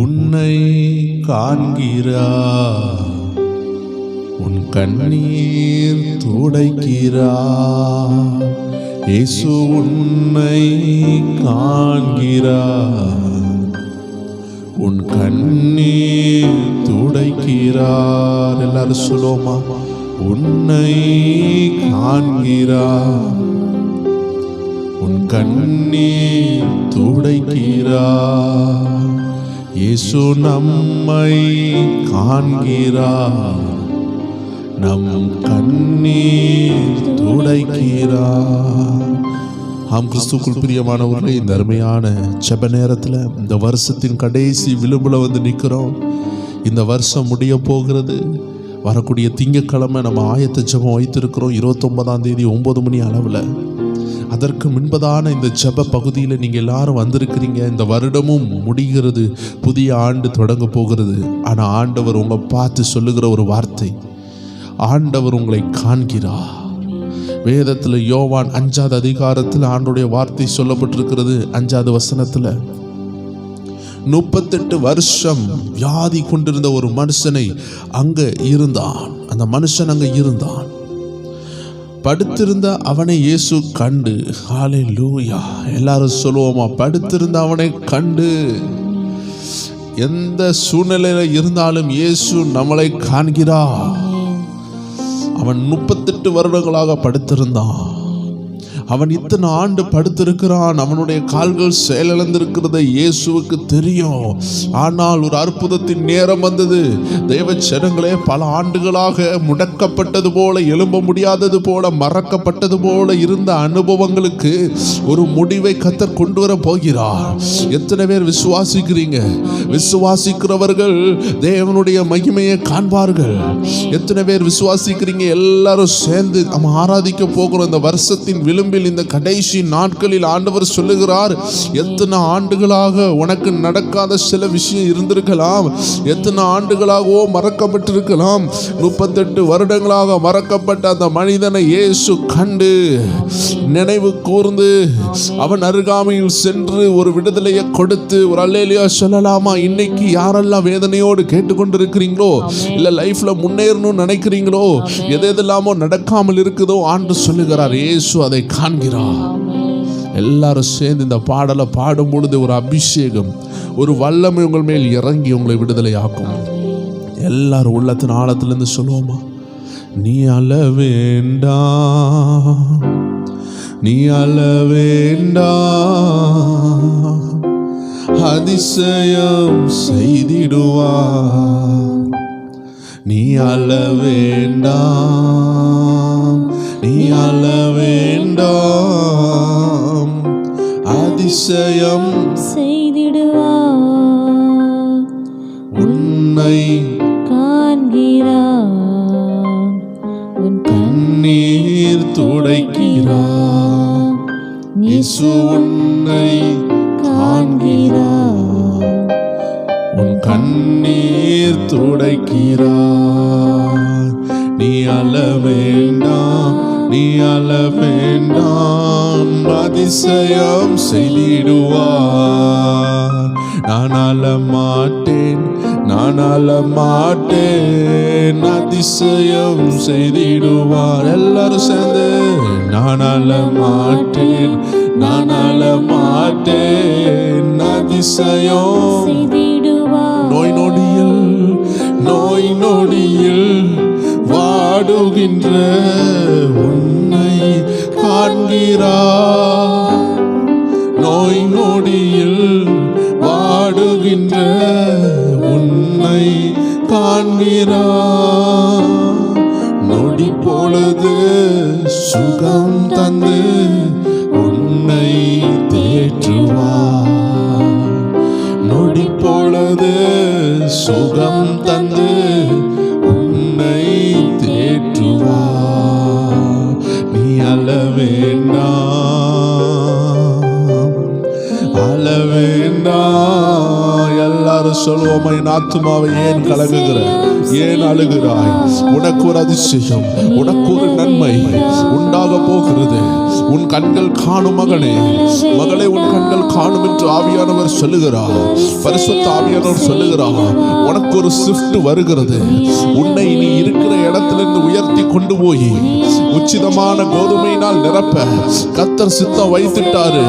உன்னை காண்கிறார், உன் கண்ணீர் துடைக்கிறார். இயேசு உன்னை காண்கிறார், உன் கண்ணீர் துடைக்கிறார். எல்லாரும் சொல்லுவோமா? உன்னை காண்கிறார், உன் கண்ணீர் துடைக்கிறார். இயேசு நம்மை காண்கிறார், நம் கண்ணீர் துடைக்கிறார். ஆம் கிறிஸ்துவுக்குள் பிரியமானவர்களே, இந்த அருமையான ஜெப நேரத்தில் இந்த வருஷத்தின் கடைசி விளிம்புல வந்து நிற்கிறோம். இந்த வருஷம் முடிய போகிறது. வரக்கூடிய திங்கட்கிழமை நம்ம ஆயத்த ஜெபம் வைத்திருக்கிறோம். 29ஆம் தேதி 9 மணி அளவில். அதற்கு முன்பதான இந்த ஜெப பகுதியில் நீங்கள் எல்லாரும் வந்திருக்கிறீங்க. இந்த வருடமும் முடிகிறது, புதிய ஆண்டு தொடங்க போகிறது. ஆனால் ஆண்டவர் உங்களை பார்த்து சொல்லுகிற ஒரு வார்த்தை, ஆண்டவர் உங்களை காண்கிறார். வேதத்தில் யோவான் 5ஆவது அதிகாரத்தில் ஆண்டோடைய வார்த்தை சொல்லப்பட்டிருக்கிறது. 5ஆவது வசனத்தில் 38 வருஷம் வியாதி கொண்டிருந்த ஒரு மனுஷனை அங்க இருந்தான். அந்த மனுஷன் அங்க இருந்தான். படுத்திருந்த அவனை இயேசு கண்டு, ஹல்லேலூயா, எல்லாரும் சொல்லுவோமா? படுத்திருந்த அவனை கண்டு. எந்த சூழ்நிலையில இருந்தாலும் இயேசு நம்மளை காண்கிறார். அவன் 38 வருடங்களாக படுத்திருந்தான். அவன் இத்தனை ஆண்டு படுத்திருக்கிறான். அவனுடைய கால்கள் செயலிழந்திருக்கிறத இயேசுவுக்கு தெரியும். ஆனால் ஒரு அற்புதத்தின் நேரம் வந்தது. தேவ ஜனங்களே, பல ஆண்டுகளாக முடக்கப்பட்டது போல, எழும்ப முடியாதது போல, மறக்கப்பட்டது போல இருந்த அனுபவங்களுக்கு ஒரு முடிவை கர்த்தர் கொண்டு வர போகிறார். எத்தனை பேர் விசுவாசிக்கிறீங்க? விசுவாசிக்கிறவர்கள் தேவனுடைய மகிமையை காண்பார்கள். எத்தனை பேர் விசுவாசிக்கிறீங்க? எல்லாரும் சேர்ந்து நம்ம ஆராதிக்க போகிறோம். இந்த வருஷத்தின் விளிம்பில், இந்த கடைசி நாட்களில் ஆண்டவர் சொல்லுகிறார், எத்தனை ஆண்டுகளாக உனக்கு நடக்காத சில விஷயம் இருந்திருக்கலாம். எத்தனை ஆண்டுகளாகவோ மறக்கப்பட்டிருக்கலாம். 38 வருடங்களாக மறக்கப்பட்ட அந்த மனிதனை இயேசு கண்டு நினைவு கூர்ந்து அவன் அருகாமையில் சென்று ஒரு விடுதலையை கொடுத்து ஒரு அல்லேலூயா சொல்லலாமா? இன்னைக்கு யாரெல்லாம் வேதனையோடு கேட்டுக்கொண்டிருக்கிறீங்களோ, இல்ல லைஃப்ல முன்னேறணும்னு நினைக்கிறீங்களோ, எதெல்லாமோ நடக்காமல் இருக்குதோ, ஆண்டு சொல்லுகிறார் இயேசு அதை காண்கிறார். எல்லாரும் சேர்ந்து இந்த பாடலை பாடும் பொழுது ஒரு அபிஷேகம், ஒரு வல்லமை உங்கள் மேல் இறங்கி உங்களை விடுதலை ஆக்கும். எல்லாரும் உள்ளத்தின் ஆழத்திலிருந்து சொல்லுவோமா? நீ அழ வேண்டாம், நீ அழ வேண்டாம், அதிசயம் செய்திடுவார். நீ அழ வேண்டாம், நீ அழ வேண்டாம், அதிசயம் செய்திடுவார். உன்னை காண்கிறார், உன் கண்ணீர் துடைக்கிறார். இயேசு உன்னை காண்கிறார், உன் கண்ணீர் துடைக்கிறார். நீ அழ வேண்டாம், நீ அழ வேண்டாம், அதிசயம் செய்திடுவார். நான் அழ மாட்டேன், நான் அழ மாட்டேன், அதிசயம் செய்திடுவார். எல்லாரும் சேர்ந்து நான் அழ மாட்டேன், நான் அழ மாட்டேன், அதிசயம் செய்திடுவார். நோய் நொடியில், நோய் நொடியில் வாடுகின்ற உன்னை காண்கிறார். நோய் நொடியில் வாடுகின்ற உன்னை காண்கிறார். நொடி பொழுது சுகம் தந்து உன்னை தேற்றுவார். நொடி பொழுது சுகம் தந்து உன்னை தேற்றுவார். நீ அழ வேண்டாம், அழ வேண்டாம், எல்லாரும் எல்லாரும் சொல்லுவோம், என் ஆத்துமாவை ஏன் கலங்குகிற, ஏன் அழுகிறாய்? உனக்கு ஒரு அதிசயம், உனக்கு ஒரு நன்மை உண்டாக போகிறது. உன் கண்கள் காணும் மகனே, மகளே, உன் கண்கள் காணும் என்று ஆவியானவர் சொல்லுகிறார். பரிசுத்த ஆவியானவர் சொல்லுகிறார், உனக்கு ஒரு ஷிஃப்ட் வருகிறது. உன்னை நீ இருக்கிற இடத்திலிருந்து உயர்த்தி கொண்டு போய் உச்சிதமான கோதுமையினால் நிரப்ப கர்த்தர் சித்தம் வைத்துட்டாரு.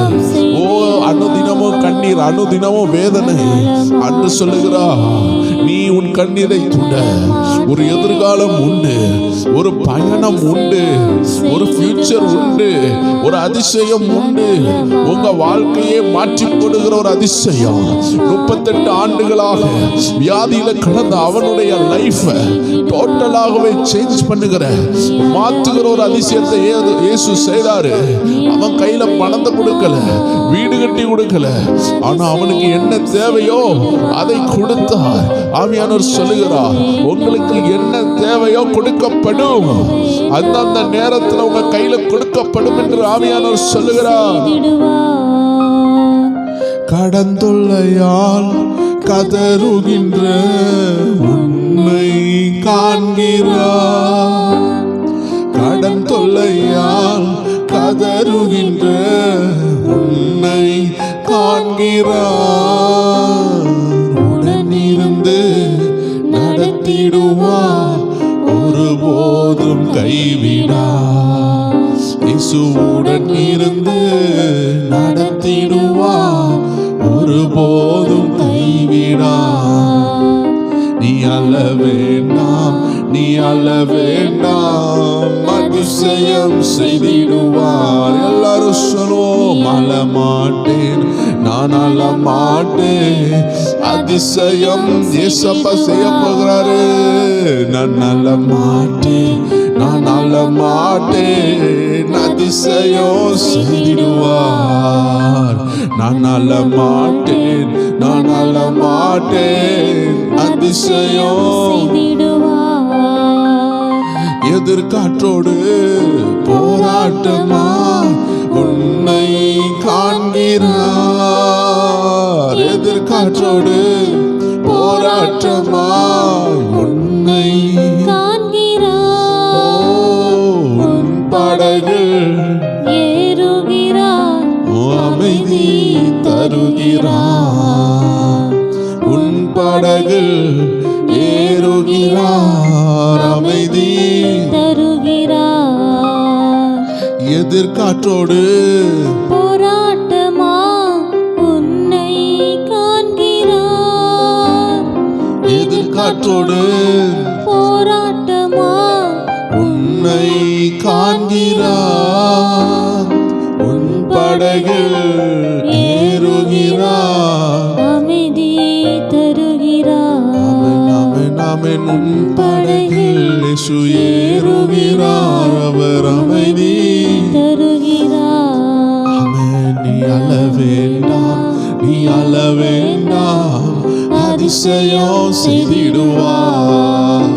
ஓ, அனுதினமும் கண்ணீர், அனுதினமும் வேதனை அன்று சொல்லுகிறார், நீ உன் கண்ணீரை துட. ஒரு எதிர்காலம் உண்டு, ஒரு பயணம் உண்டு, ஒரு ஃபியூச்சர் உண்டு, ஒரு அதிசயம் உண்டு. உங்க வாழ்க்கையே மாற்றி போடுகிற ஒரு அதிசயம். 38 ஆண்டுகளாக வியாதியில கடந்த அவனுடைய லைஃப் டோட்டலாகவே சேஞ்ச் பண்ணுகிற, மாற்றுகிற ஒரு அதிசயத்தை இயேசு செய்தாரு. அவன் கையில பணத்தை கொடுக்கல, வீடு கட்டி கொடுக்கல, ஆனா அவனுக்கு என்ன தேவையோ அதை கொடுத்தார். ஆவியானவர் சொல்லுகிறார், உங்களுக்கு என்ன தேவையோ கொடுக்கப்படும். அந்தந்த நேரத்தில் உங்க கையில கொடுக்கப்படும் என்று ஆவியானவர் சொல்லுகிறார். கடந்துள்ளையால் கதறுகின்ற உன்னை காண்கிறார். கடன் தொல்லையால் கதறுகின்ற உன்னை காண்கிறார். உடனிருந்து நடத்திடுவார், ஒருபோதும் கைவிடார். இயேசுவுடன் இருந்து நடத்திடுவார், ஒருபோதும் கைவிடார். நீ அல்ல வேண்டாம், நீ அல்ல வேண்டாம், அதிசயம் செய்திடுவார். எல்லாரும் சொல்லுவோம், அழ மாட்டேன், நான் அழ மாட்டேன், அதிசயம் ஏசப்பா செய்ய போகிறாரு. நான் அழ மாட்டேன், நான் அழ மாட்டேன், அதிசயம் செய்திடுவார். நான் அழ மாட்டேன், நான் அழ மாட்டேன், அதிசயம் செய்திடுவார். எதிர்காற்றோடு போராட்டமா உன்னை காண்கிறார். எதிர்காற்றோடு போராட்டமா உன்னை காண்கிறார். உன் படகில் ஏறுகிறார், அமைதி தருகிறார். உன் படகில் ஏறுகிறார், அமைதி தருகிறார். எதிர்காற்றோடு போராட்டமா உன்னை காண்கிறார். எதிர்காற்றோடு போராட்டமா உன்னை காண்கிறார். உன் படகில் ஏறுகிறார், அமைதி தருகிறார். ஆமென், ஆமென். உன் படகில் இயேசு ஏறுகிறார், அவர் அமைதி தருகிறார். ஆமென். நீ அழ வேண்டாம், நீ அழ வேண்டாம், அதிசயம் செய்திடுவார்.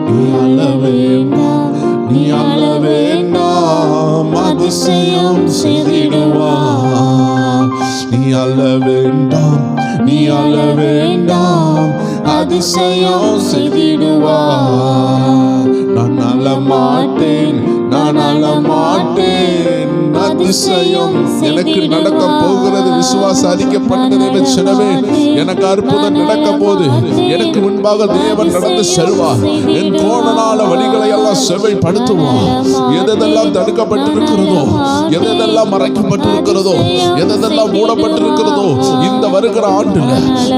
நீ அழ வேண்டாம், நீ அழ வேண்டாம், அதிசயம் செய்திடுவார். நீ அழ வேண்டாம், நீ அழ வேண்டாம், அதிசயம் செய்திடுவார். நான் அழ மாட்டேன், நான் அழ மாட்டேன், அதிசயம் எனக்கு நடக்க போகிறது. விசுவாச அறிக்கைப்பட்டதை வச்சிடவே எனக்கு அற்புதம் நடக்க போது. எனக்கு முன்பாக தேவன் நடந்து செல்வார். என் கோணனால வழிகளை எல்லாம் செவைப்படுத்துவார். எதெல்லாம் தடுக்கப்பட்டிருக்கிறதோ, எதெல்லாம் மறைக்கப்பட்டிருக்கிறதோ, எதெல்லாம் மூடப்பட்டிருக்கிறதோ, இந்த வருகிற ஆண்டுல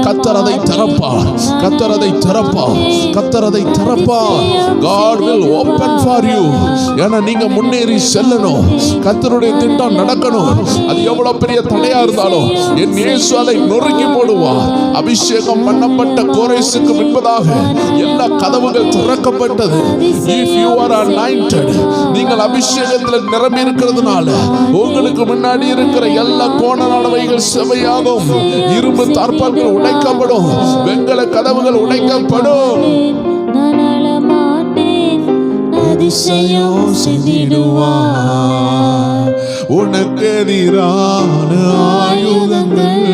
கர்த்தர் அதை திறப்பார், கர்த்தர் அதை திறப்பார், கர்த்தர் அதை திறப்பார். God will open for you. ஏன்னா நீங்க முன்னேறி செல்லணும், கர்த்தருடைய திட்டம் நடக்கணும். அது எவ்வளவு பெரிய தடையா இருந்தாலும் என் இயேசு அதை நொறுக்கி போடுவார். அபிஷேகம் பண்ணப்பட்ட கோரேசுக்கு முன்பதாக எல்லா கதவுகள் திறக்கப்பட்டது. If you are anointed, நீங்கள் அபிஷேகத்தில் நிரம்பி இருக்கிறதுனால உங்களுக்கு முன்னாடி இருக்கிற எல்லா கோணலானவைகள் செவையாகும். இரும்பு தார்ப்பால்கள் உடைக்கப்படும், வெண்கல கதவுகள் உடைக்கப்படும். அதிசயம் செய்திடுவார். உனக்கு எதிரான ஆயுதங்கள்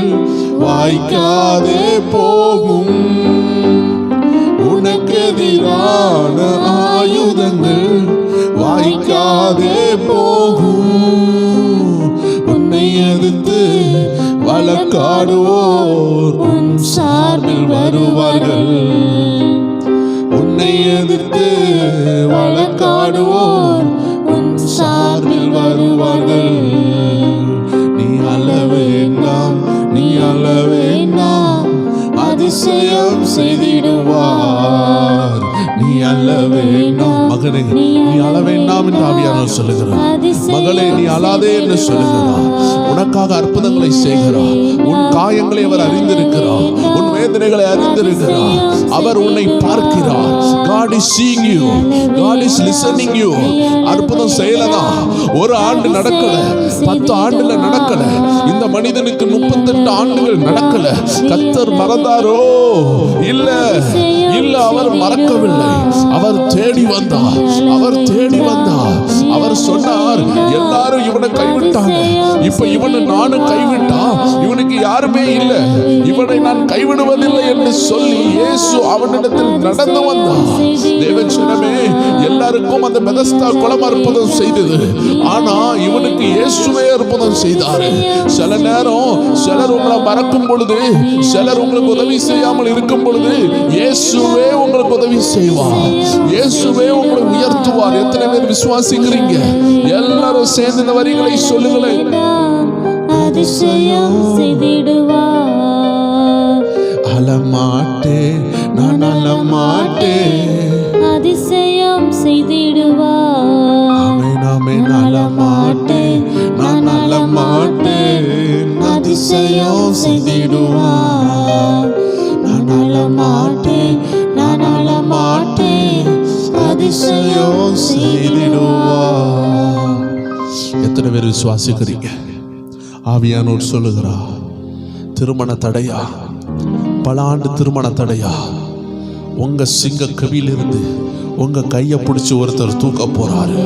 வாய்க்காதே போகும். ஆயுதங்கள் வாய்க்காதே போகும். உன்னை எதிர்த்து வழக்காடுவோர் உன் சார்பில் வருவார்கள். உன்னை எதிர்த்து வழக்காடுவோர் உன் சார்பில் வருவார்கள். நீ அல்ல வேண்டாம், நீ அல்ல வேண்டாம், அதிசயம் செய்திடுவார். நீ அல்ல வேண்டாம் மகனே, நீ அழ வேண்டாம் என்று ஆவியானவர் சொல்லுகிறார். மகளே, நீ அழாதே என்று சொல்லுகிறார். உனக்காக அற்புதங்களை செய்கிறார். உன் காயங்களை அவர் அறிந்திருக்கிறார். உன் வேதனைகளை அறிந்திருக்கிறார். அவர் உன்னை பார்க்கிறார். God is seeing you. God is listening you. அற்புதம் செய்யலதா, ஒரு ஆண்டு நடக்கல, 10 ஆண்டுல நடக்கல, இந்த மனிதனுக்கு 38 ஆண்டுகள் நடக்கல. கர்த்தர் மறந்தாரோ? இல்ல இல்ல, அவர் மறக்கவில்லை. அவர் தேடி வந்தார். அவர் தேடி வந்தார். அவர் சொன்னார், எல்லாரும் இவனை கைவிட்டாங்க, இப்ப இவனை நானும் கைவிட்டா இவனுக்கு யாருமே இல்ல, இவனை நான் கைவிடுவதில்லை என்று சொல்லி இயேசு அவனிடத்தில் நடந்து வந்தார். தேவஜனமே, எல்லாருக்கும் அந்த பெதஸ்தா குளம் அற்புதம் செய்தது. ஆனா இவனுக்கு இயேசுவே அற்புதம் செய்தாரு. சில நேரம் சிலர் உங்களை மறக்கும் பொழுது, சிலர் உங்களுக்கு உதவி செய்யாமல் இருக்கும் பொழுது, இயேசுவே உங்களுக்கு உதவி செய்வார். இயேசுவே உங்களை உயர்த்துவார். எத்தனை பேர் விசுவாசிக்கிறீங்க? எல்லாரும் சேர்ந்து இந்த வரிகளை சொல்லுங்களேன். அதிசயம் செய்திடுவார். அழமாட்டே, நான் அழமாட்டேன், அதிசயம் செய்திடுவார். ஆமென் ஆமென். அழமாட்டேன், நான் அழமாட்டேன், அதிசயம் செய்திடுவார். நான் அழமாட்டேன், நான் அழமாட்டேன், அதிசயம் செய்திடுவார். எத்தனை பேர் விசுவாசிக்கிறீங்க? ஆவியானவர் சொல்லுகிறார், திருமண தடையா, பல ஆண்டு திருமண தடையா, உங்க சிங்க கவியிலிருந்து உங்க கையை பிடிச்சி ஒருத்தர் தூக்க போறாரு.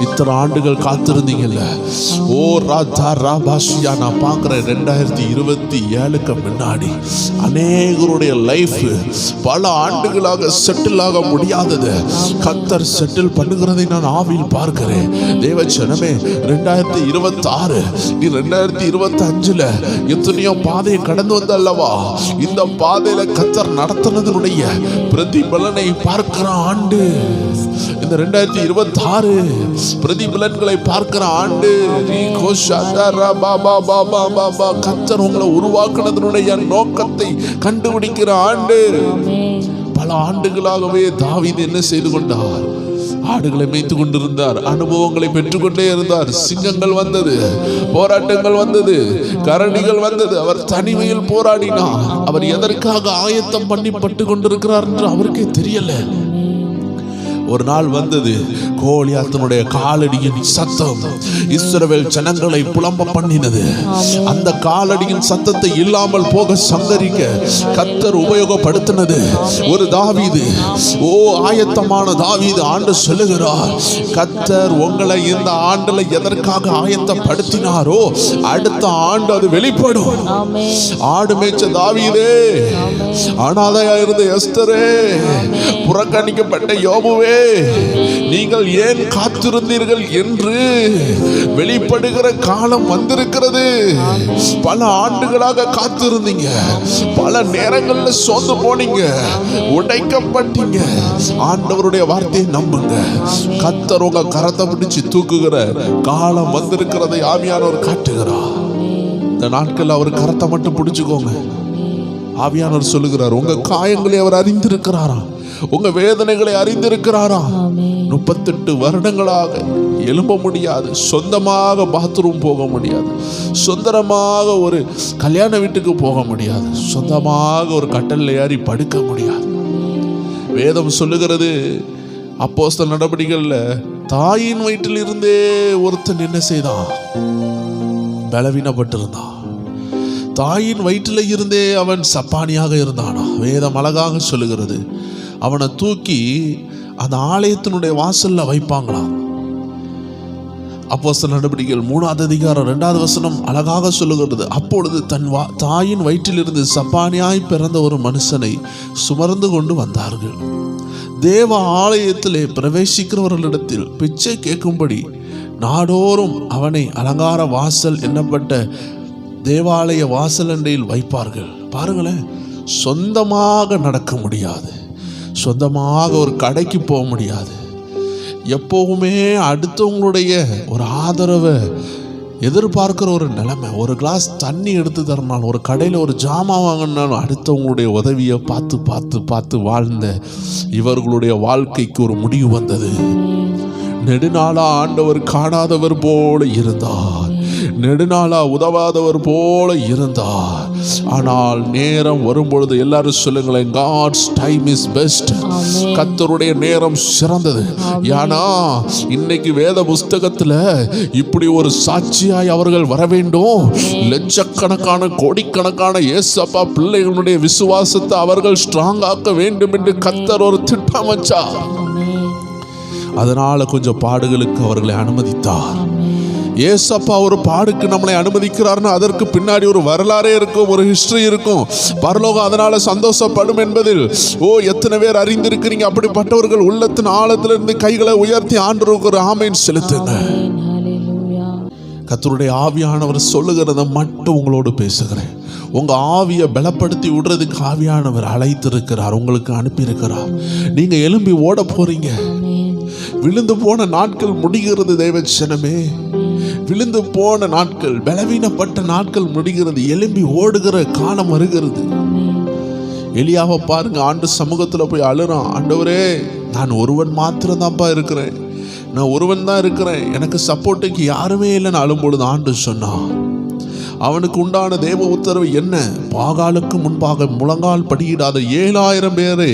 இத்தனை ஆண்டுகள் காத்திருந்தீங்கல்ல. ஓ ராஜா ராபாஷியா, நான் பார்க்கிறேன் 2027க்கு முன்னாடி அநேகருடைய லைஃப் பல ஆண்டுகளாக செட்டில் ஆக முடியாதது கர்த்தர் செட்டில் பண்ணுகிறதை நான் ஆவியில் பார்க்கிறேன். தேவச்சனமே, 2026 நீ 2025ல எத்தனையோ பாதையை கடந்து வந்த அல்லவா? இந்த பாதையில கர்த்தர் நடத்தினதனுடைய பிரதிபலனை பார்க்கிற ஆண்டு இந்த 2026 பிரதிபலன்களை பார்க்கிற ஆண்டு. கர்த்தர் உங்களை உருவாக்குனதனுடைய நோக்கத்தை கண்டுபிடிக்கிற ஆண்டு. பல ஆண்டுகளாகவே தாவீது என்ன செய்து கொண்டார்? ஆடுகளை மேய்த்து கொண்டிருந்தார். அனுபவங்களை பெற்றுக்கொண்டே இருந்தார். சிங்கங்கள் வந்தது, போராட்டங்கள் வந்தது, கரடிகள் வந்தது. அவர் தனிமையில் போராடினார். அவர் எதற்காக ஆயத்தம் பண்ணி பட்டு கொண்டிருக்கிறார் என்று அவருக்கே தெரியல. ஒரு நாள் வந்தது, கோலியாத்தினுடைய காலடியின் சத்தம் இஸ்ரவேல் ஜனங்களை புலம்ப பண்ணினது. அந்த காலடியின் சத்தத்தை இல்லாமல் போக சங்கரிக்க கர்த்தர் உபயோகப்படுத்தினது ஒரு தாவீது. ஓ ஆயத்தமான தாவீது. ஆண்டு சொல்லுகிறார், கர்த்தர் உங்களை இந்த ஆண்டுல எதற்காக ஆயத்தப்படுத்தினாரோ அடுத்த ஆண்டு அது வெளிப்படும். ஆடு மேய்ச்ச தாவீதே, அனாதையா இருந்த எஸ்தரே, புறக்கணிக்கப்பட்ட யோபுவே, நீங்கள் ஏன் காத்திருந்தீர்கள் என்று வெளிப்படுகிற காலம் வந்திருக்கிறது. பல ஆண்டுகளாக காத்திருந்தீங்க, பல நேரங்கள்ல சோர்ந்து போனீங்க, உடைக்கப்பட்டீங்க. ஆண்டவருடைய வார்த்தையை நம்புங்க. கர்த்தர் உங்க கரத்தை பிடிச்சு தூக்குகிற காலம் வந்திருக்கிறதை ஆவியானவர் காட்டுகிறார். இந்த நாட்கள் அவர் கரத்தை மட்டும் பிடிச்சுக்கோங்க. ஆவியானவர் சொல்லுகிறார், உங்க காயங்களை அவர் அறிந்திருக்கிறாராம், உங்க வேதனைகளை அறிந்திருக்கிறாராம். 38 வருடங்களாக எழும்ப முடியாது, சொந்தமாக பாத்ரூம் போக முடியாது, சொந்தமாக ஒரு கல்யாண வீட்டுக்கு போக முடியாது, சொந்தமாக ஒரு கட்டல்ல ஏறி படுக்க முடியாது. வேதம் சொல்லுகிறது, அப்போஸ்தலர் நடபடிகள்ல தாயின் வயிற்றில் இருந்தே ஒருத்தன் என்ன செய்தான்? பலவீனப்பட்டிருந்தான். தாயின் வயிற்றில் இருந்தே அவன் சப்பானியாக இருந்தானா. வேதம் அழகாக சொல்லுகிறது, அவனை தூக்கி அந்த ஆலயத்தினுடைய வாசல்ல வைப்பாங்களாம். அப்போஸ்தலர் நடபடிகள் 3ஆம் அதிகாரம் 2வது வசனம் அழகாக சொல்லுகிறது. அப்பொழுது தன் தாயின் வயிற்றிலிருந்து சப்பானியாய் பிறந்த ஒரு மனுஷனை சுமர்ந்து கொண்டு வந்தார்கள். தேவ ஆலயத்திலே பிரவேசிக்கிறவர்களிடத்தில் பிச்சை கேட்கும்படி நாடோறும் அவனை அலங்கார வாசல் என்னப்பட்ட தேவாலய வாசல் அண்டையில் வைப்பார்கள். பாருங்களேன், சொந்தமாக நடக்க முடியாது, சொந்தமாக ஒரு கடைக்கு போக முடியாது, எப்போவுமே அடுத்தவங்களுடைய ஒரு ஆதரவை எதிர்பார்க்கிற ஒரு நிலைமை. ஒரு கிளாஸ் தண்ணி எடுத்து தரனாலும், ஒரு கடையில் ஒரு ஜாமான் வாங்கினாலும் அடுத்தவங்களுடைய உதவியை பார்த்து பார்த்து பார்த்து வாழ்ந்த இவர்களுடைய வாழ்க்கைக்கு ஒரு முடிவு வந்தது. நெடுநாளா ஆண்டவர் காணாதவர் போல இருந்தார், நெடுநாளா உதவாதவர் போல இருந்தார். ஆனால் நேரம் வரும்பொழுது எல்லாரும் சொல்லுங்களேன், காட்ஸ் டைம் இஸ் பெஸ்ட். கர்த்தருடைய நேரம் சிறந்தது. ஏன்னா இன்னைக்கு வேத புஸ்தகத்துல இப்படி ஒரு சாட்சியாய் அவர்கள் வர வேண்டும். லட்சக்கணக்கான கோடிக்கணக்கான இயேசப்பா பிள்ளைகளுடைய விசுவாசத்தை அவர்கள் ஸ்ட்ராங் ஆக்க வேண்டும் என்று கர்த்தர் ஒரு திட்டம் வச்சார். அதனால கொஞ்சம் பாடுகளுக்கு அவர்களை அனுமதித்தார். ஏசப்பா ஒரு பாடுக்கு நம்மளை அனுமதிக்கிறார்னா அதற்கு பின்னாடி ஒரு வரலாறே இருக்கும், ஒரு ஹிஸ்டரி இருக்கும். பரலோகம் அதனால சந்தோஷப்படும் என்பதில் எத்தனை பேர் அறிந்திருக்கிறீங்க? அப்படிப்பட்டவர்கள் உள்ளத்தின் ஆழத்திலிருந்து கைகளை உயர்த்தி ஆண்டவருக்கு ஒரு ஆமென் செலுத்துங்க. கர்த்தருடைய ஆவியானவர் சொல்லுகிறத மட்டும் உங்களோடு பேசுகிறேன். உங்க ஆவியை பலப்படுத்தி விடுறதுக்கு ஆவியானவர் அழைத்திருக்கிறார், உங்களுக்கு அனுப்பியிருக்கிறார். நீங்க எழும்பி ஓட போறீங்க. விழுந்து போன நாட்கள் முடிகிறது தேவச்சனமே, விழுந்து போன நாட்கள், பலவீனப்பட்ட நாட்கள் முடிகிறது. எழும்பி ஓடுகிற காலம் வருகிறது. எலியாவை பாருங்க, ஆண்டு சமூகத்தில் போய் அழுறான், ஆண்டவரே நான் ஒருவன் மாத்திரம் தான்ப்பா இருக்கிறேன், நான் ஒருவன் தான் இருக்கிறேன், எனக்கு சப்போர்ட்டுக்கு யாருமே இல்லைன்னு அழும்பொழுது ஆண்டு சொன்னான். அவனுக்கு உண்டான தேவ உத்தரவு என்ன? பாகாலுக்கு முன்பாக முழங்கால் படியிடாத 7000 பேரை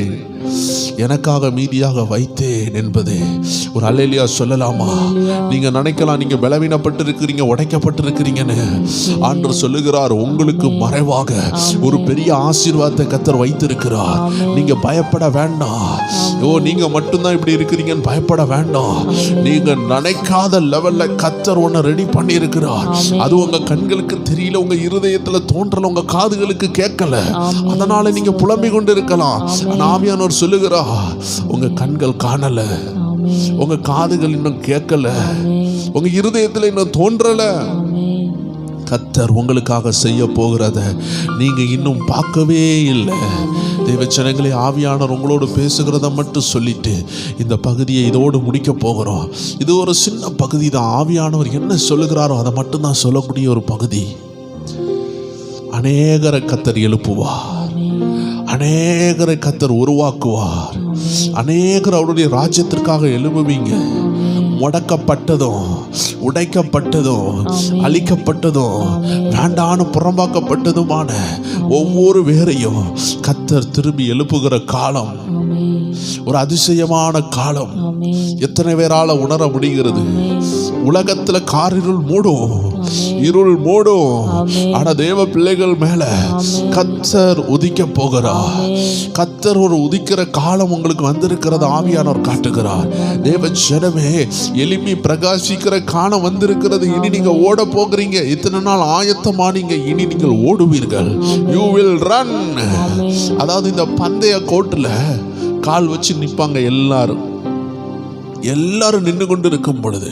எனக்காக மீதியாக வைத்தேன் என்பது ஒரு அல்லேலூயா சொல்லலாமா? நீங்க நினைக்கலாம் நீங்க பலவீனப்பட்டு இருக்கிறீங்க, உடைக்கப்பட்டு இருக்கிறீங்கன்னு. ஆண்டவர் சொல்லுகிறார், உங்களுக்கு மறைவாக ஒரு பெரிய ஆசீர்வாதத்தை கர்த்தர் வைத்திருக்கிறார். நீங்க பயப்பட வேண்டாம். நீங்க மட்டும்தான் இப்படி இருக்கிறீங்கன்னு பயப்பட வேண்டாம். நீங்க நினைக்காத லெவல்ல கர்த்தர் ஒன்ன ரெடி பண்ணி இருக்கிறார். அது உங்க கண்களுக்கு தெரியல, உங்க இருதயத்துல தோன்றல, உங்க காதுகளுக்கு கேட்கல, அதனால நீங்க புலம்பிக் கொண்டு இருக்கலாம். ஆவியானவர் சொல்லுகிறார், உங்க கண்கள் காணல, உங்க காதுகள் இன்னும் கேட்கல, உங்க இருதயத்துல இன்னும் தோன்றல. கர்த்தர் உங்களுக்காக செய்ய போகிறத நீங்க இன்னும் பார்க்கவே இல்லை. தேவச்சனங்களே, ஆவியானவர் உங்களோடு பேசுகிறத மட்டும் சொல்லிட்டு இந்த பகுதியை இதோடு முடிக்க போகிறோம். இது ஒரு சின்ன பகுதி தான். ஆவியானவர் என்ன சொல்லுகிறாரோ அதை மட்டும் தான் சொல்லக்கூடிய ஒரு பகுதி. அநேகரை கர்த்தர் எழுப்புவார், அநேகரை கர்த்தர் உருவாக்குவார், அநேகர் அவருடைய ராஜ்யத்திற்காக எழுப்புவீங்க. முடக்கப்பட்டதும் உடைக்கப்பட்டதும் அழிக்கப்பட்டதும் வேண்டான்னு புறம்பாக்கப்பட்டதுமான ஒவ்வொரு வேரையும் கர்த்தர் திரும்பி எழுப்புகிற காலம் ஒரு அதிசயமான காலம். எத்தனை பேரால உணர முடிகிறது? உலகத்துல காரிருள் மூடும், இருள் மூடும், ஆனா தேவ பிள்ளைகள் மேல கர்த்தர் உதிக்க போகிறார். கர்த்தர் ஒரு உதிக்கிற காலம் உங்களுக்கு வந்திருக்கிறது ஆவியானவர் காட்டுகிறார். தேவ ஜனமே, எளிமை பிரகாசிக்கிற காலம் வந்திருக்கிறது. இனி நீங்க ஓட போகிறீங்க. இத்தனை நாள் ஆயத்தமானீங்க, இனி நீங்கள் ஓடுவீர்கள். You will run. அதாவது இந்த பந்தய கோட்டுல கால் வச்சு நிற்பாங்க. எல்லாரும் நின்று கொண்டு இருக்கும் பொழுது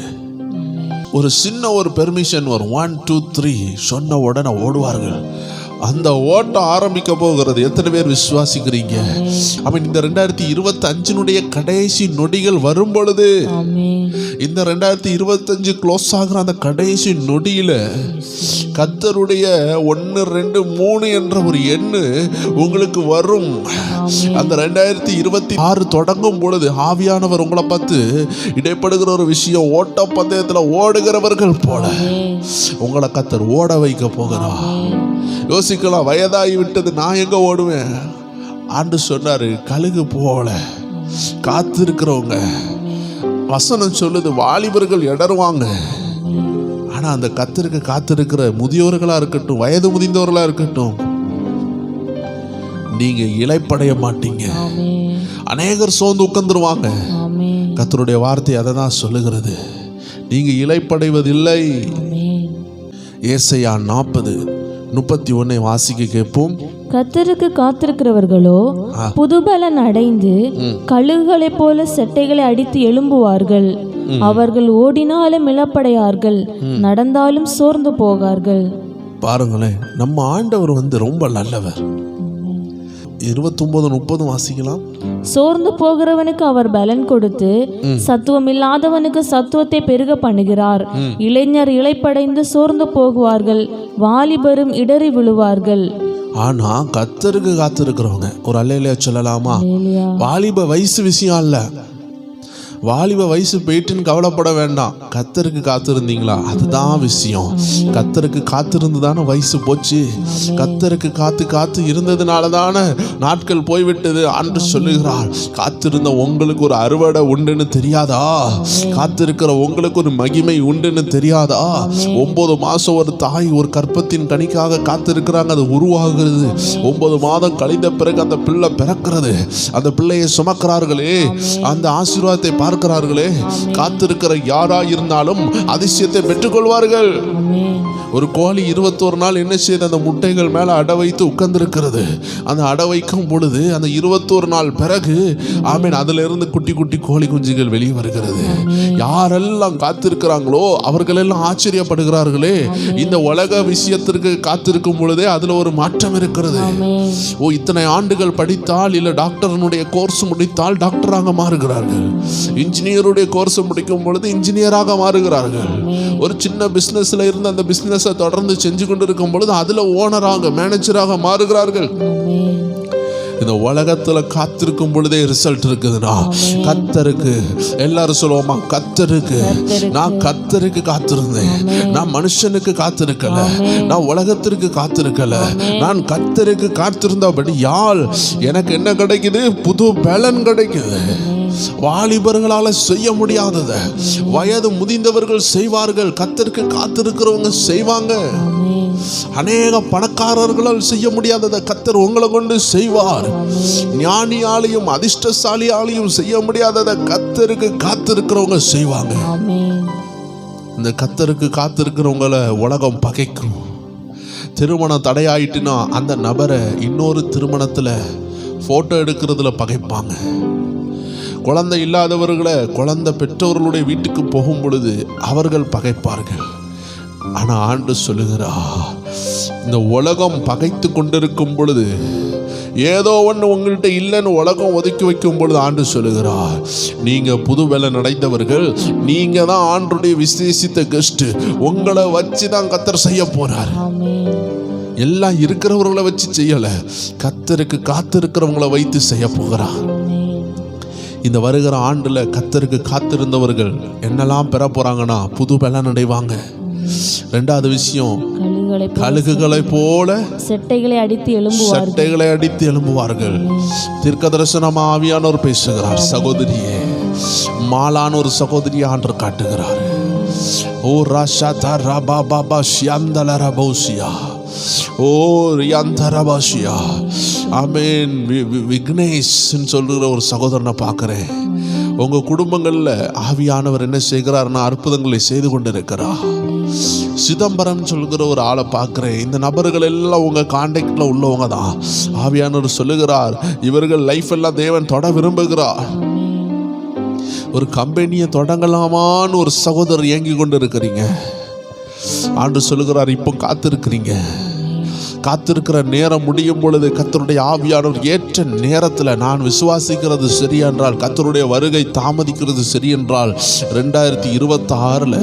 ஒரு சின்ன ஒரு பெர்மிஷன் வரும். 1 2 3 சொன்ன உடனே ஓடுவார்கள். அந்த ஓட்டம் ஆரம்பிக்க போகிறது. எத்தனை பேர் விசுவாசிக்கிறீங்க? அவன் இந்த 2025 கடைசி நொடிகள் வரும் பொழுது, இந்த 2025 க்ளோஸ் ஆகிற அந்த கடைசி நொடியில கர்த்தருடைய 1 2 3 என்ற ஒரு எண்ணு உங்களுக்கு வரும். அந்த 2026 தொடங்கும் பொழுது ஆவியானவர் உங்களை பார்த்து இடைப்படுகிற ஒரு விஷயம், ஓட்ட பந்தயத்துல ஓடுகிறவர்கள் போல உங்களை கர்த்தர் ஓட வைக்க போகிறார். யோசிக்கலாம், வயதாகி விட்டது, நான் எங்க ஓடுவேன்? ஆண்டு சொன்னாரு, கழுகு போல காத்திருக்கிறவங்க. வசனம் சொல்லுது, வாலிபர்கள் இடருவாங்க. ஆனா அந்த கர்த்தருக்கு காத்திருக்கிற முதியோர்களா இருக்கட்டும், வயது முதிர்ந்தவர்களா இருக்கட்டும், நீங்க இளைப்படைய மாட்டீங்க. அநேகர் சோர்ந்து உட்கார்ந்துருவாங்க. கர்த்தருடைய வார்த்தை அதை தான் சொல்லுகிறது. நீங்க இளைப்படைவதில்லை. ஆமென். ஏசாயா 40:31 வாசிக்க கேட்போம். கர்த்தருக்கு காத்திருக்கிறவர்களோ புதுபலன் அடைந்து கழுகுகளைப் போல செட்டைகளை அடித்து எழும்புவார்கள். அவர்கள் ஓடினாலும் இழப்படையார்கள், நடந்தாலும் சோர்ந்து போகார்கள். பாருங்களேன், நம்ம ஆண்டவர் ரொம்ப நல்லவர். 29:30 வாசிக்கலாம். சோர்ந்து போகிறவனுக்கு அவர் பலன் கொடுத்து சத்துவம் இல்லாதவனுக்கு சத்துவத்தை பெருக பண்ணுகிறார். இளைஞர் இளைப்படைந்து சோர்ந்து போகுவார்கள், வாலிபரும் இடறி விழுவார்கள். ஆனா கர்த்தருக்கு காத்திருக்கிறவங்க ஒரு அல்லேலூயா சொல்லலாமா? வாலிப வயசு விஷயம் அல்ல. வாலிப வயசு போயிட்டுன்னு கவலைப்பட வேண்டாம். கர்த்தருக்கு காத்திருந்தீங்களா, அதுதான் விஷயம். கர்த்தருக்கு காத்திருந்து தானே வயசு போச்சு. கர்த்தருக்கு காத்து இருந்ததுனால தானே நாட்கள் போய்விட்டது. ஆண்டு சொல்லுகிறார், காத்திருந்த உங்களுக்கு ஒரு அறுவடை உண்டுன்னு தெரியாதா? காத்திருக்கிற உங்களுக்கு ஒரு மகிமை உண்டுன்னு தெரியாதா? 9 மாசம் ஒரு தாய் ஒரு கற்பத்தின் கனிக்காக காத்திருக்கிறாங்க. அது உருவாகிறது. 9 மாதம் கழிந்த பிறகு அந்த பிள்ளை பிறக்கிறது. அந்த பிள்ளையை சுமக்கிறார்களே, அந்த ஆசீர்வாதத்தை பார்க்கிறார்களே. காத்திருக்கிற யாரா இருந்தாலும் அதிசயத்தை பெற்றுக்கொள்வார்கள். ஒரு கோழி 21 நாள் என்ன செய்து அந்த முட்டைகள் மேல அடை வைத்து உட்கார்ந்திருக்கிறது. அந்த அடை வைக்கும் பொழுது அந்த 21 நாள் பிறகு ஆமீன், அதுல இருந்து குட்டி குட்டி கோழி குஞ்சுகள் வெளியே வருகிறது. யாரெல்லாம் காத்திருக்கிறாங்களோ அவர்கள் எல்லாம் ஆச்சரியப்படுகிறார்களே. இந்த உலக விஷயத்திற்கு காத்திருக்கும் பொழுதே அதுல ஒரு மாற்றம் இருக்கிறது. ஓ, இத்தனை ஆண்டுகள் படித்தால் இல்ல டாக்டரனுடைய கோர்ஸ் முடித்தால் டாக்டராக மாறுகிறார்கள். இன்ஜினியருடைய கோர்ஸ் முடிக்கும் பொழுது இன்ஜினியராக மாறுகிறார்கள். ஒரு சின்ன பிசினஸ்ல இருந்து அந்த பிசினஸை தொடர்ந்து செஞ்சு கொண்டிருக்கும் பொழுது அதுல ஓனராக மேனேஜராக மாறுகிறார்கள். இந்த உலகத்துல காத்திருக்கும் பொழுதே ரிசல்ட் இருக்குதுன்னா கர்த்தருக்கு, எல்லாரும் சொல்லுவோமா, கர்த்தருக்கு. நான் கர்த்தருக்கு காத்திருந்தேன். நான் மனுஷனுக்கு காத்திருக்கல, நான் உலகத்திற்கு காத்திருக்கல, நான் கர்த்தருக்கு காத்திருந்தபடி யாழ் எனக்கு என்ன கிடைக்குது? புது பலன் கிடைக்குது. வாலிபர்களால செய்ய முடியாதத வயது முதிர்ந்தவர்கள் செய்வார்கள். கர்த்தருக்கு காத்திருக்கிறவங்க செய்வாங்க. அநேக பணக்காரர்களால் செய்ய முடியாததை கர்த்தர் உங்களை கொண்டு செய்வார். ஞானியாலையும் அதிர்ஷ்டசாலியாலையும் செய்ய முடியாததை கர்த்தருக்கு காத்திருக்கிறவங்க செய்வாங்க. இந்த கர்த்தருக்கு காத்திருக்கிறவங்களை உலகம் பகைக்கும். திருமணம் தடையாயிட்டுனா அந்த நபரை இன்னொரு திருமணத்துல போட்டோ எடுக்கிறதுல பகைப்பாங்க. குழந்தை இல்லாதவர்களை குழந்தை பெற்றவர்களுடைய வீட்டுக்கு போகும் பொழுது அவர்கள் பகைப்பார்கள். ஆனா ஆண்டு சொல்லுகிறார், இந்த உலகம் பகைத்து கொண்டிருக்கும் பொழுது, ஏதோ ஒன்று உங்கள்கிட்ட இல்லைன்னு உலகம் ஒதுக்கி வைக்கும் பொழுது ஆண்டு சொல்லுகிறார், நீங்க புது வேலை அடைந்தவர்கள், நீங்க தான் ஆண்டுடைய விசேஷித்த கெஸ்ட். உங்களை வச்சு தான் கர்த்தர் செய்ய போறார். எல்லாம் இருக்கிறவர்களை வச்சு செய்யல, கர்த்தருக்கு காத்திருக்கிறவங்களை வைத்து செய்ய போகிறார். இந்த வருகிற ஆண்டுல கர்த்தருக்கு காத்திருந்தவர்கள் என்னெல்லாம் பெற போறாங்கன்னா புது பலன் அடைவாங்க. 2வது விஷயம், கழுகுகளை போல செட்டைகளை அடித்து எழும்புவார்கள். தீர்க்கதரிசனம் ஆவியானவர் பேசுகிறார். சகோதரியே, மாலான ஒரு சகோதரியை ஆண்டு காட்டுகிறார். ஓ ராஷா தாரா பாபா ஷியாந்தல ரபோசியா, ஓ ரியாந்தரபாஷியா, ஆமேன். விக்னேஷ் சொல்லுகிற ஒரு சகோதரனை பார்க்கிறேன். உங்க குடும்பங்கள்ல ஆவியானவர் என்ன செய்கிறார்னா அற்புதங்களை செய்து கொண்டிருக்கிறார். சிதம்பரம் சொல்லுகிற ஒரு ஆளை பார்க்கிறேன். இந்த நபர்கள் எல்லாம் உங்க கான்டாக்ட்ல உள்ளவங்க தான். ஆவியானவர் சொல்லுகிறார், இவர்கள் லைஃப் எல்லாம் தேவன் தொட விரும்புகிறார். ஒரு கம்பெனியை தொடங்கலாமான்னு ஒரு சகோதரர் இயங்கி கொண்டு இருக்கிறீங்க. ஆண்டு சொல்லுகிறார், இப்போ காத்திருக்கிறீங்க. காத்திருக்கிற நேரம் முடியும் பொழுது கர்த்தருடைய ஆவியானவர் ஏற்ற நேரத்தில், நான் விசுவாசிக்கிறது சரி என்றால், கர்த்தருடைய வருகை தாமதிக்கிறது சரி என்றால், 2026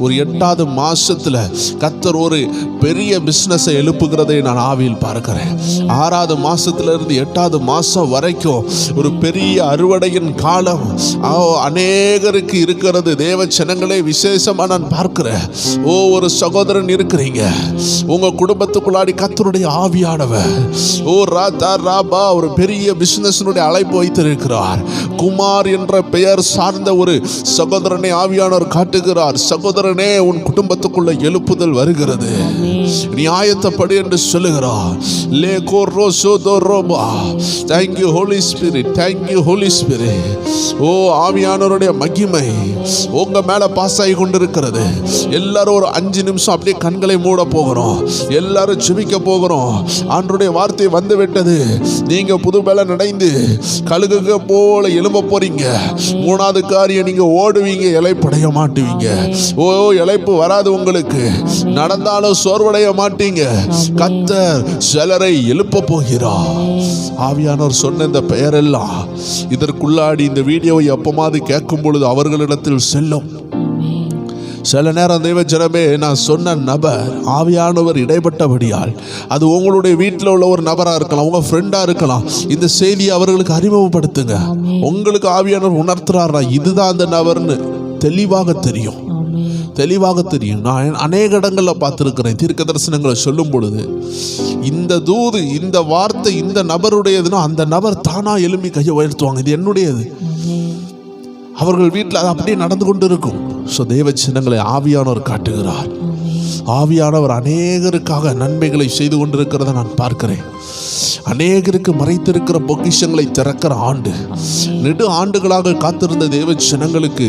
ஒரு 8வது மாசத்துல கர்த்தர் ஒரு பெரிய பிசினஸை எழுப்புகிறதை நான் ஆவியில் பார்க்கிறேன். 6வது மாசத்துல இருந்து 8வது மாசம் வரைக்கும் ஒரு பெரிய அறுவடையின் காலம் அநேகருக்கு இருக்கிறது. தேவ ஜனங்களே, விசேஷமா நான் பார்க்கிறேன். ஓ, ஒரு சகோதரன் இருக்கிறீங்க, உங்க குடும்பத்துக்குள்ளாடி கர்த்தருடைய ஆவியானவர் ஓ ராதா ராபா ஒரு பெரிய பிசினஸ்னுடைய அழைப்பு வைத்திருக்கிறார். குமார் என்ற பெயர் சார்ந்த ஒரு சகோதரனை ஆவியானவர் காட்டுகிறார். சகோதரனே, உன் குடும்பத்துக்குள்ள எழுப்புதல் வருகிறது. நீ ஆயத்தப்படு என்று சொல்லுகிறார். Thank you Holy Spirit, thank you Holy Spirit. ஓ ஆவியானவருடைய மகிமை உங்க மேல பாஸ் ஆகி கொண்டிருக்கிறது. எல்லாரும் ஒரு 5 நிமிஷம் அப்படியே கண்களை மூட போகிறோம். எல்லாரும் ஜெபிக்க போகிறோம். ஆண்டவருடைய வார்த்தை வந்து விட்டது. நீங்க புது பலன் அடைந்து கழுகுக போல எழும்ப போறீங்க. 3வது காரியம், நீங்க ஓடுவீங்க, இளைப்படைய மாட்டுவீங்க. ஓ இளைப்பு வராது உங்களுக்கு. நடந்தாலும் சோர்வடைய மாட்டீங்க. கர்த்தர் சிலரை எழுப்ப போகிறார். ஆவியானவர் சொன்ன இந்த பெயரெல்லாம் இதற்குள்ளாடி இந்த வீடியோவை எப்பமாவது கேட்கும் பொழுது அவர்களிடத்தில் செல்லும். சில நேரம் தெய்வ ஜனமே, நான் சொன்ன நபர் ஆவியானவர் இடைப்பட்டபடியால் அது உங்களுடைய வீட்டில் உள்ள ஒரு நபராக இருக்கலாம், உங்கள் ஃப்ரெண்டாக இருக்கலாம். இந்த செய்தியை அவர்களுக்கு அறிமுகப்படுத்துங்க. உங்களுக்கு ஆவியானவர் உணர்த்துறாரா இதுதான் அந்த நபர்னு தெளிவாக தெரியும். நான் அநேக இடங்களில் பார்த்துருக்கிறேன். தீர்க்க தரிசனங்களை சொல்லும் பொழுது இந்த தூது, இந்த வார்த்தை இந்த நபருடையதுன்னா அந்த நபர் தானா எழும்பி கையை உயர்த்துவாங்க, இது என்னுடையது. அவர்கள் வீட்டில் அது அப்படியே நடந்து கொண்டு இருக்கும். ஸோ தேவ சின்னங்களை ஆவியானவர் காட்டுகிறார். ஆவியானவர் அநேகருக்காக நன்மைகளை செய்து கொண்டிருக்கிறத நான் பார்க்கிறேன். அநேகருக்கு மறைத்திருக்கிற பொக்கிஷங்களை திறக்கிற ஆண்டு. நெடு ஆண்டுகளாக காத்திருந்த தேவ ஜனங்களுக்கு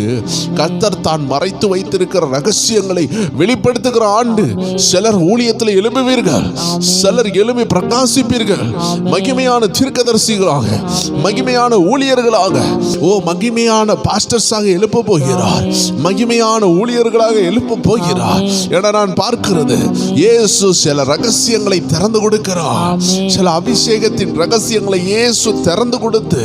கர்த்தர் தான் மறைத்து வைத்திருக்கிற ரகசியங்களை வெளிப்படுத்துகிற ஆண்டு. சிலர் ஊழியத்தில் எழும்புவீர்கள், சிலர் எழும்பி பிரகாசிப்பீர்கள். மகிமையான தீர்க்கதரிசிகளாக, மகிமையான ஊழியர்களாக, மகிமையான பாஸ்டர்ஸாக எழுப்ப போகிறார். மகிமையான ஊழியர்களாக எழுப்ப போகிறார். என நான் பார்க்கிறது, இயேசு சில ரகசியங்களை திறந்து கொடுக்கிறார். சில அபிஷேகத்தின் ரகசியங்களை இயேசு திறந்து கொடுத்து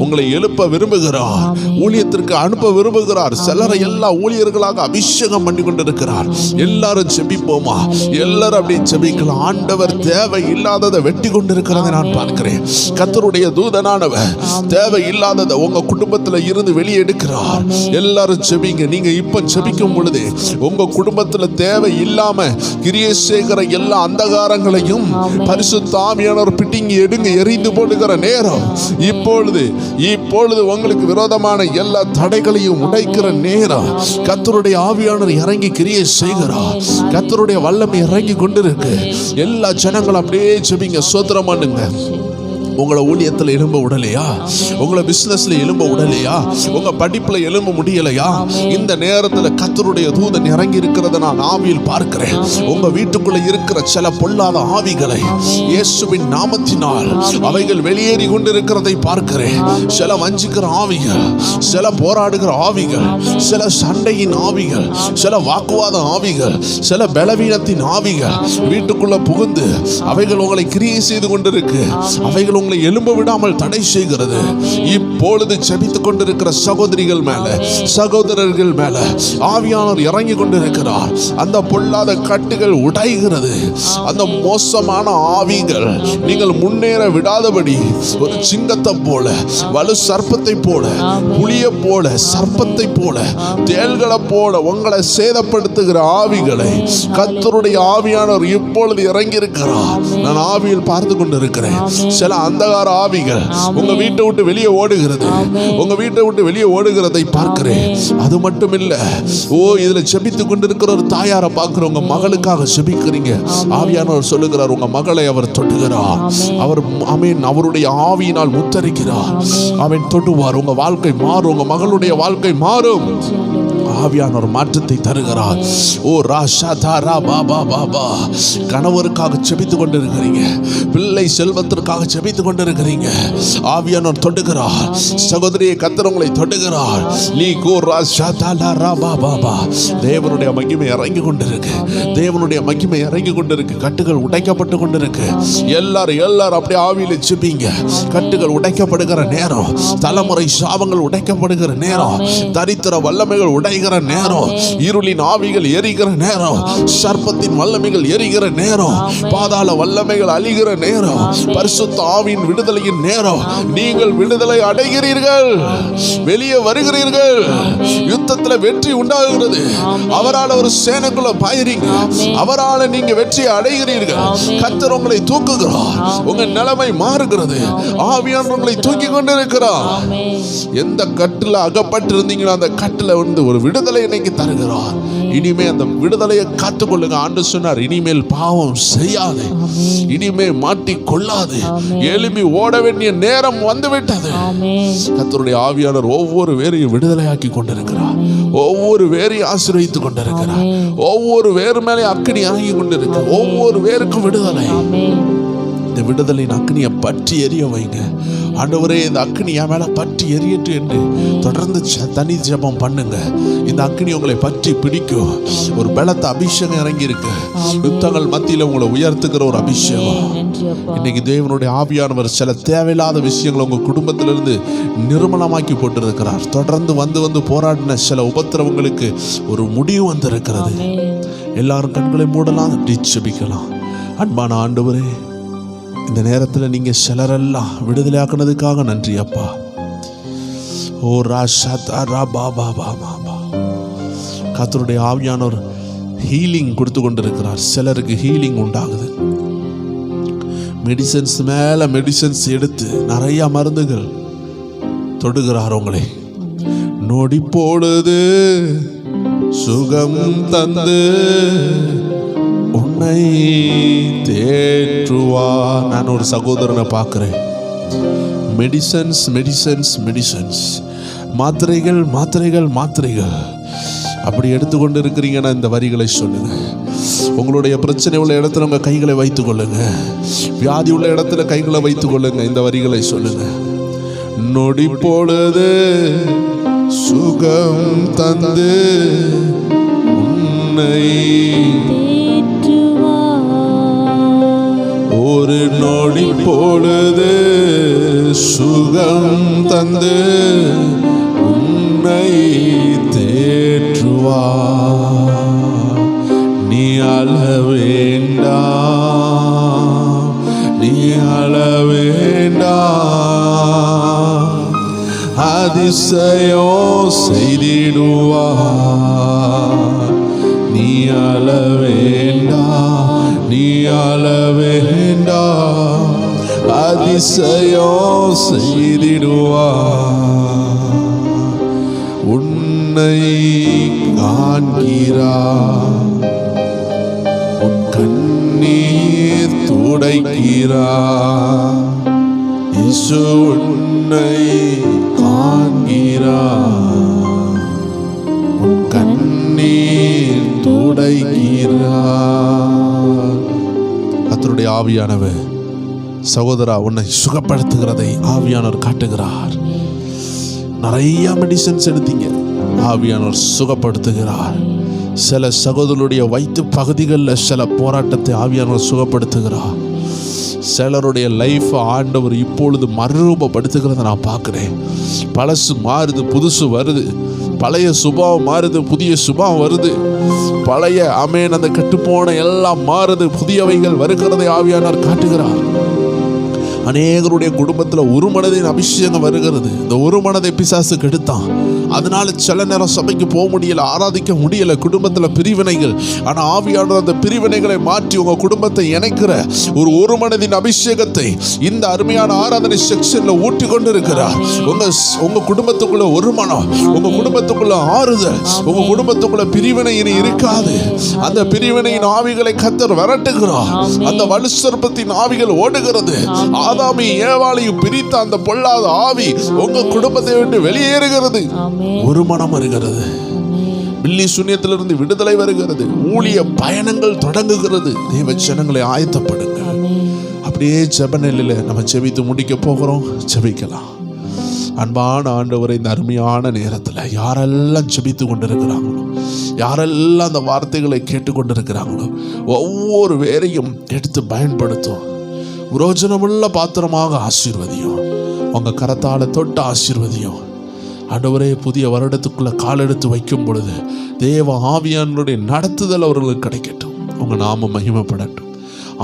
உங்களை எழுப்ப விரும்புகிறார். ஊழியத்திற்கு அனுப்ப விரும்புகிறார். சிலரை எல்லா ஊழியர்களாக அபிஷேகம் பண்ணி கொண்டிருக்கிறார். எல்லாரும் ஜெபிப்போமா? எல்லாரும் அப்படி ஜெபிக்கலாம். ஆண்டவர் தேவை இல்லாததை வெட்டி கொண்டிருக்கிறதை நான் பார்க்கிறேன். கர்த்தருடைய தூதனானவர் தேவை இல்லாததை உங்க குடும்பத்தில் இருந்து வெளியே எடுக்கிறார். எல்லாரும் ஜெபிங்க. நீங்க இப்ப ஜெபிக்கும் பொழுது உங்க குடும்பத்தில் தேவை இல்லாம கிரியை செய்கிற எல்லா அந்தகாரங்களையும் பரிசுத்த ஆவியானவர் பிட்டிங்கி எடுங்க, எரிந்து போடுகிற நேரம் இப்பொழுது உங்களுக்கு விரோதமான எல்லா தடைகளையும் உடைக்கிற நேரம். கர்த்தருடைய ஆவியானவர் இறங்கி கிரியை செய்கிறார். கர்த்தருடைய வல்லமை இறங்கி கொண்டிருக்கு. எல்லா ஜனங்களும் அப்படியே ஜெபிங்க, ஸ்தோத்திரம் பண்ணுங்க. உங்களை ஊழியத்தில் எழும்ப விடலையா? உங்களை பிசினஸ்ல எழும்ப விடலையா? உங்க படிப்புல எழும்ப முடியலையா? இந்த நேரத்தில் கர்த்தருடைய தூதன் இறங்கி இருக்கிறத நான் ஆவியில் பார்க்கிறேன். உங்க வீட்டுக்குள்ள இருக்கிற சில பொல்லாத ஆவிகளை இயேசுவின் நாமத்தினால் அவைகள் வெளியேறி கொண்டிருக்கிறதை பார்க்கிறேன். சில வஞ்சிக்கிற ஆவிகள், சில போராடுகிற ஆவிகள், சில சண்டையின் ஆவிகள், சில வாக்குவாத ஆவிகள், சில பலவீனத்தின் ஆவிகள் வீட்டுக்குள்ள புகுந்து அவைகள் உங்களை கிரியை செய்து கொண்டிருக்கு. அவைகள் உங்களை எழும்ப விடாமல் தடை செய்கிறது. இப்பொழுது ஜெபித்துக் கொண்டிருக்கிற சகோதரிகள் மேல, சகோதரர்கள் மேல ஆவியானவர் இறங்கி கொண்டிருக்கிறார். அந்த பொல்லாத கட்டுகள் உடைகிறது. அந்த மோசமான ஆவிகள் நீங்கள் முன்னேற விடாதபடி ஒரு சிங்கத்தை போல, வலு சர்ப்பத்தை போல, புலியை போல, சர்ப்பத்தை போல, தேள்களை போல உங்களை சேதப்படுத்துகிற ஆவிகளை கர்த்தருடைய ஆவியானவர் இப்பொழுது இறங்கி இருக்கிறார். நான் ஆவியில் பார்த்து கொண்டிருக்கிறேன். சில அந்தகார ஆவிகள் உங்க வீட்டை விட்டு வெளியே ஓடுகிறது. உங்க வீட்டை விட்டு வெளியே ஓடுகிறதை பார்க்கிறேன். அது மட்டும் இல்ல, இதுல ஜெபித்துக் கொண்டிருக்கிற ஒரு தாயாரை பார்க்கிறோம். உங்க மகளுக்காக ஜெபிக்கிறீங்க. ஆவியானவர் சொல்லுகிறார், உங்க மகளை அவர் தொட்டுகிறார். அவர் அவருடைய ஆவியினால் முத்தரிக்கிறார். அவன் தொட்டுவார். உங்க வாழ்க்கை மாறும். உங்க மகளுடைய வாழ்க்கை மாறும். ஆவியானவர் மாற்றத்தை தருகிறார். கணவருக்காக ஜெபித்துக் கொண்டிருக்கிறீங்க, பிள்ளை செல்வத்திற்காக ஜெபித்துக் கொண்டிருக்கிறீங்க. ஆவியானவர் தொடுகிறார். சகோதரியை கர்த்தர் உங்களை தொடுகிறார். தேவனுடைய மகிமை இறங்கி கொண்டிருக்கு. தேவனுடைய மகிமை இறங்கி கொண்டிருக்கு. கட்டுகள் உடைக்கப்பட்டு கொண்டிருக்கு. எல்லாரும் அப்படியே ஆவியில ஜெபிங்க. கட்டுகள் உடைக்கப்படுகிற நேரம், தலைமுறை சாபங்கள் உடைக்கப்படுகிற நேரம், தரித்திர வல்லமைகள் உடைகிற நேரம், இருளின் ஆவிகள் எரிகிற நேரம், சர்ப்பத்தின் வல்லமைகள் எரிகிற நேரம், பாதாள வல்லமைகள் அழிகிற நேரம், பரிசுத்த ஆவியின் விடுதலையின் நேரம். நீங்கள் விடுதலை அடைகிறீர்கள், வெளியே வருகிறீர்கள். யுத்தத்தில் வெற்றி உண்டாகிறது. அவரால் ஒரு சேனைக்குள்ள பாயிறீங்க. அவரால் நீங்க வெற்றியை அடைகிறீர்கள். கர்த்தர் உங்களை தூக்குகிறார். உங்க நிலைமை மாறுகிறது. ஆவியானவர் உங்களை தூக்கி கொண்டிருக்கிறார். எந்த கட்டில அகப்பட்டு இருந்தீங்களோ அந்த கட்டில ஒரு விடுதலை இன்னைக்கு தருகிறார். இனிமே அந்த விடுதலையை காத்துக்கொள்ளுங்க. ஆண்டவர் சொன்னார், இனிமேல் பாவம் செய்யாது, இனிமே மாட்டி கொள்ளாது, எழும்பி ஓட வேண்டிய நேரம் வந்து விட்டது. கர்த்தருடைய ஆவியானவர் ஒவ்வொரு வேரையும் விடுதலையாக்கி கொண்டிருக்கிறார். ஒவ்வொரு வேரையும் ஆசீர்வதித்துக் கொண்டிருக்கிறார். ஒவ்வொரு வேறு மேலே அக்கினி இறங்கி கொண்டிருக்கிறார். ஒவ்வொரு வேருக்கும் விடுதலை. இந்த விடுதலையின் அக்கினியை பற்றி எரிய வைங்க. ஆண்டவரே, இந்த அக்கினி என் மேல பற்றி எரியட்டு என்று தொடர்ந்து தனி ஜெபம் பண்ணுங்க. இந்த அக்கினி உங்களை பற்றி பிடிக்கும். ஒரு பலத்த அபிஷேகம் இறங்கி இருக்கு. யுத்தங்கள் மத்தியில் உங்களை உயர்த்துக்கிற ஒரு அபிஷேகம். இன்னைக்கு தேவனுடைய ஆவியானவர் சில தேவையில்லாத விஷயங்களை உங்க குடும்பத்திலிருந்து நிர்மலமாக்கி போட்டிருக்கிறார். தொடர்ந்து வந்து போராடின சில உபத்திரவங்களுக்கு ஒரு முடிவு வந்திருக்கிறது. எல்லாரும் கண்களை மூடலாம், ஜெபிக்கலாம். அன்பான ஆண்டவரே, இந்த நேரத்தில் நீங்க சிலரெல்லாம் விடுதலையாக்குனதுக்காக நன்றி அப்பா. ஓ கர்த்தருடைய ஆவியானவர் ஹீலிங் கொடுத்து கொண்டிருக்கிறார். சிலருக்கு ஹீலிங் உண்டாகுது. மெடிசன்ஸ் மேல மெடிசன்ஸ் எடுத்து நிறைய மருந்துகள் தொடுகிறார் உங்களை. நொடி பொழுது சுகம் தந்து உன்னை தேற்றுவா. நான் ஒரு சகோதரனை பார்க்கிறேன். மெடிசன்ஸ் மெடிசன்ஸ் மெடிசன்ஸ், மாத்திரைகள் மாத்திரைகள் மாத்திரைகள் அப்படி எடுத்துக்கொண்டு இருக்கிறீங்கன்னா இந்த வரிகளை சொல்லுங்க. உங்களுடைய பிரச்சனை உள்ள இடத்துல உங்க கைகளை வைத்துக் கொள்ளுங்க. வியாதி உள்ள இடத்துல கைகளை வைத்துக் கொள்ளுங்க. இந்த வரிகளை சொல்லுங்க. நொடி பொழுது சுகம் தந்து உன்னை, ஒரு நொடி பொழுது சுகம் தந்து உன்னை தேற்றுவா. நீ அழ வேண்டாம், நீ அழ வேண்டாம், அதிசயம் செய்திடுவா. நீ அழ வேண்டாம், நீ அழ வேண்டாம், அதிசயம் செய்திடுவா. உன்னை காண்கிறார், உன் கண்ணீர் துடைக்கிறார். இயேசு உன்னை காண்கிறார், உன் கண்ணீர் துடைக்கிறார். கர்த்தருடைய ஆவியானவர் சகோதரா உன்னை சுகப்படுத்துகிறதை ஆவியானவர் காட்டுகிறார். நிறைய மெடிசன்ஸ் எடுத்தீங்க, ஆவியானவர் சுகப்படுத்துகிறார். சில சகோதரருடைய வயிற்று பகுதிகளில் சில போராட்டத்தை ஆவியானவர் சுகப்படுத்துகிறார். சிலருடைய லைஃப் ஆண்டவர் இப்பொழுது மறுரூபப்படுத்துகிறத நான் பார்க்குறேன். பழசு மாறுது, புதுசு வருது. பழைய சுபாவம் மாறுது, புதிய சுபாவம் வருது. பழைய அமேன் அந்த கெட்டுப்போன எல்லாம் மாறுது, புதியவைகள் வருகிறதை ஆவியானவர் காட்டுகிறார். அநேகருடைய குடும்பத்தில் ஒரு மனதின் அபிஷேகம் வருகிறது. இந்த ஒரு மனதை பிசாசு கெடுத்தான். அதனால சில நேரம் சபைக்கு போக முடியல, ஆராதிக்க முடியல. குடும்பத்தில் பிரிவினைகள். ஆனால் ஆவியானவர் அந்த பிரிவினைகளை மாற்றி உங்கள் குடும்பத்தை இணைக்கிற ஒரு மனதின் அபிஷேகத்தை இந்த அருமையான ஆராதனை செக்ஷன்ல ஊட்டி கொண்டு இருக்கிறார். உங்க குடும்பத்துக்குள்ள ஒரு மனம், உங்க குடும்பத்துக்குள்ள ஆறுதல், உங்க குடும்பத்துக்குள்ள பிரிவினை இனி இருக்காது. அந்த பிரிவினையின் ஆவிகளை கர்த்தர் விரட்டுகிறார். அந்த வலுசர்ப்பத்தின் ஆவிகள் ஓடுகிறது. ஆதாமி ஏவாளையும் பிரித்த அந்த பொல்லாத ஆவி உங்க குடும்பத்தை விட்டு வெளியேறுகிறது. ஒரு மனம் வருகிறது. பில்லி சூன்யத்திலிருந்து விடுதலை வருகிறது. ஊழிய பயணங்கள் தொடங்குகிறது. தேவ ஜனங்களை ஆயத்தப்படுங்க. அப்படியே ஜெப நிலையில நம்ம ஜெபித்து முடிக்க போகிறோம். ஜெபிக்கலாம். அன்பான ஆண்டவரை, இந்த அருமையான நேரத்தில் யாரெல்லாம் ஜெபித்து கொண்டிருக்கிறாங்களோ, யாரெல்லாம் அந்த வார்த்தைகளை கேட்டுக்கொண்டிருக்கிறாங்களோ, ஒவ்வொரு வேரையும் எடுத்து பயன்படுத்தும். புரோஜனமுள்ள பாத்திரமாக ஆசீர்வதியும். உங்க கரத்தால தொட்ட ஆசீர்வதியும். ஆண்டவரே, புதிய வருடத்துக்குள்ள காலெடுத்து வைக்கும் பொழுது தேவ ஆவியானவருடைய நடத்துதல் அவர்களுக்கு கிடைக்கட்டும். உங்க நாமம் மகிமைப்படட்டும்.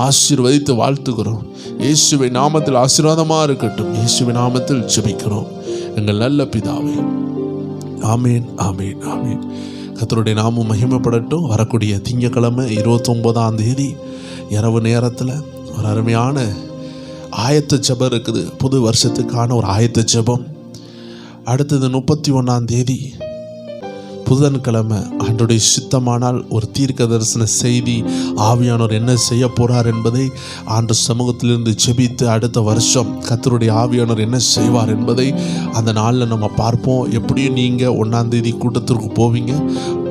ஆசீர்வதித்து வாழ்த்துகிறோம். இயேசுவை நாமத்தில் ஆசீர்வாதமா இருக்கட்டும். இயேசுவை நாமத்தில் ஜெபிக்கிறோம் எங்கள் நல்ல பிதாவே. ஆமேன், ஆமேன், ஆமேன். கர்த்தருடைய நாமம் மகிமைப்படட்டும். வரக்கூடிய திங்கட்கிழமை 29ஆம் தேதி இரவு நேரத்தில் ஒரு அருமையான ஆயத்த ஜெபம் இருக்குது. புது வருஷத்துக்கான ஒரு ஆயத்த ஜெபம். அடுத்தது 31ஆம் தேதி புதன்கிழமை ஆண்டவருடைய சித்தமானால் ஒரு தீர்க்க தரிசன செய்தி ஆவியானவர் என்ன செய்ய போறார் என்பதை ஆண்டு சமூகத்திலிருந்து ஜெபித்து அடுத்த வருஷம் கர்த்தருடைய ஆவியானவர் என்ன செய்வார் என்பதை அந்த நாளில் நம்ம பார்ப்போம். எப்படியும் நீங்கள் 1ஆம் தேதி கூட்டத்திற்கு போவீங்க.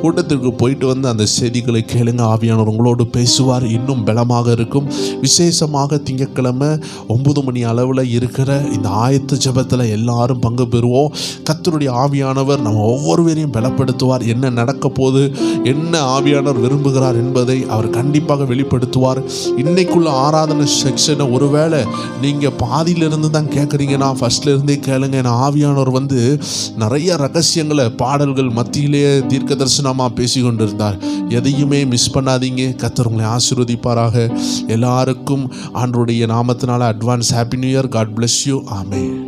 கூட்டத்திற்கு போயிட்டு வந்து அந்த செய்திகளை கேளுங்க. ஆவியானவர் உங்களோடு பேசுவார். இன்னும் பலமாக இருக்கும். விசேஷமாக திங்கட்கிழமை 9 மணி அளவில் இருக்கிற இந்த ஆயத்த ஜெபத்தில் எல்லாரும் பங்கு பெறுவோம். கர்த்தருடைய ஆவியானவர் நம்ம ஒவ்வொருவரையும் பலப்படுத்துவார். என்ன நடக்க போது, என்ன ஆவியானவர் விரும்புகிறார் என்பதை அவர் கண்டிப்பாக வெளிப்படுத்துவார். இன்னைக்குள்ள ஆராதனை செக்ஷனை ஒருவேளை நீங்கள் பாதியிலிருந்து தான் கேட்குறீங்கன்னா ஃபர்ஸ்ட்லேருந்தே கேளுங்க. ஏன்னா ஆவியானவர் வந்து நிறைய ரகசியங்களை பாடல்கள் மத்தியிலேயே தீர்க்க தரிசனமாக பேசி கொண்டிருந்தார். எதையுமே மிஸ் பண்ணாதீங்க. கர்த்தர் உங்களை ஆசீர்வதிப்பாராக. எல்லாருக்கும் ஆண்டவருடைய நாமத்தினால advance happy new year. God bless you. Amen.